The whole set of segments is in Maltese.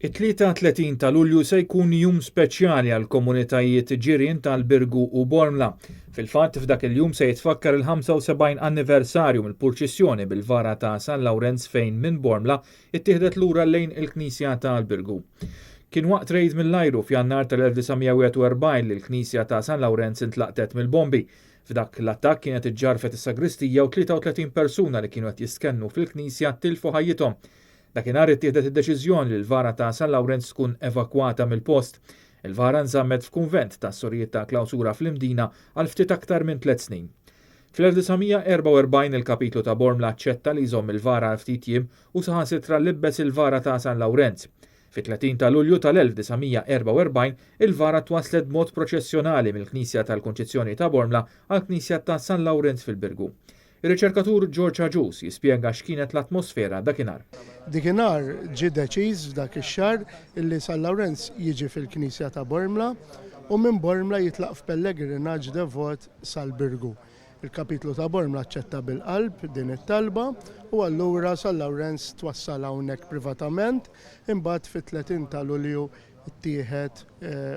It-33 ta' Lulju se jkun jum speċjali għal komunitajiet ġirien tal-Birgu u Bormla. Fil-fatt f'dak il-jum se jitfakkar il-75 anniversarju mill-purċissjoni bil-vara ta' San Lawrenz fejn minn Bormla ittieħdet lura lejn il-Knisja tal-Birgu. Kien waqt rejd mill-ajru f'Jannar tal-1941 li l-Knisja ta' San Lawrenz intlaqtet mill-bombi. F'dak l-attakk kienet iġġarfet is-sagristija u 33 persuna li kienu qed jiskennu fil-Knisja tilfu ħajjithom. Dakinhar ittieħdet id-deċiżjoni li l-vara ta' San Lawrenz tkun evakwata mill-post. Il-vara nżammet f'kunvent ta' Sorijiet ta' Klawsura fl-Imdina għal ftit aktar minn 3 snin. Fl-1944 il-kapitlu ta' Bormla aċċetta li jżomm il-vara għal ftit jiem u saħansitra libbes il-vara ta' San Lawrenz. Fit-30 ta' Lulju tal-1944 il-vara twaslet b'mod proċessjonali mill-Knisja tal-Kunċizzjoni ta' Bormla għal Knisja ta' San Lawrenz fil-Birgu. Ir-riċerkatur Jerġgħu jispjega x'kienet l-atmosfera dakinhar. Dakinhar ġie deċiż f'dak ix-xahar illi San Lawrenz jiġi fil-Knisja ta' Bormla u minn Bormla jitlaq f'pellegrinaġġ devot sal-Birgu. Il-kapitlu ta' Bormla aċċetta bil-qalb din it-talba u allura San Lawrenz twassal hawnhekk privatament imbagħad fit-30 ta' Lulju ttieħed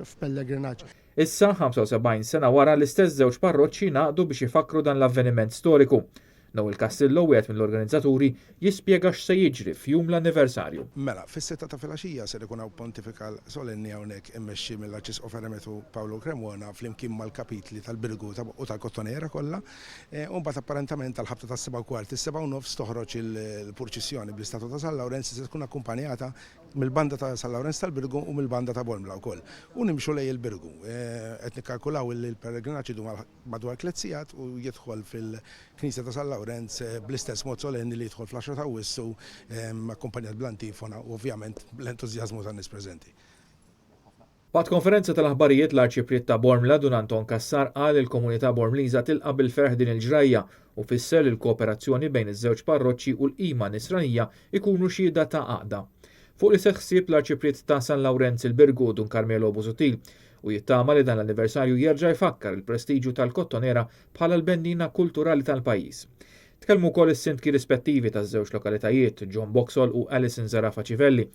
f'pellegrinaġġ. Issa 75 sena wara l-istess żewġ parroċċi jingħaqdu biex ifakru dan l-avveniment storiku. Noel Castillo wieħed mill-organizzaturi jispjega x'se jiġri f'jum l-anniversarju. Mela, fis-6 ta' filgħaxija se ikun hawn pontifikal solenni hawnhekk immexxi mill-Arċisqof Eremetu Pawlo Cremona flimkien mal-kapitli tal-Birgu u tal-Kottonera kollha. U mbagħad apparentament tal-ħabta tas-7:15 is-7:9 toħroġ il-purċissjoni bl-istatu ta' San Lawrenz se tkun akkumpanjata mill-banda ta' San Lawrenz tal-Birgu u mill-banda ta' Bormla wkoll. U nimxu lejn il-Birgu. Qed nikkalkulaw li l-pellegrinaġġ idu madwar 3 sigħat u jidħol fil-Knisja ta' San Lawrenz bl-istess mod solenni li jidħol fl-10 ta' Awwissu akkumpanjat bl-antifona u ovvjament bl-entużjażmu tan-nies preżenti. Waqt konferenza tal-aħbarijiet l-Arċipriet ta' Bormla Dun Anton Kassar qal il-komunità Bormliża tilqa' bil-ferħ din il-ġrajja u fisser il-kooperazzjoni bejn iż-żewġ parroċċi u l-qima nisranija ikunu xhieda ta' għaqda. Fuq li seħħsieb l-Arċipriet ta' San Lawrenz il-Birgu Dun Carmelo Busutil u jittama li dan l-anniversarju jerġa' jfakkar il-prestiġju tal-Kottonera bħala l-bendina kulturali tal-pajjiż. Tkellmu wkoll is-sindki rispettivi taż-żewġ lokalitajiet John Boxall u Alison Zarafa Civelli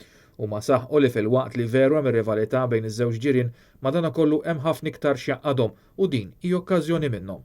huma saħħu li fil-waqt li veru hemm ir-rivalità bejn iż-żewġ ġirien madankollu hemm ħafna iktar x'jaqadhom u din hija okkażjoni minnhom.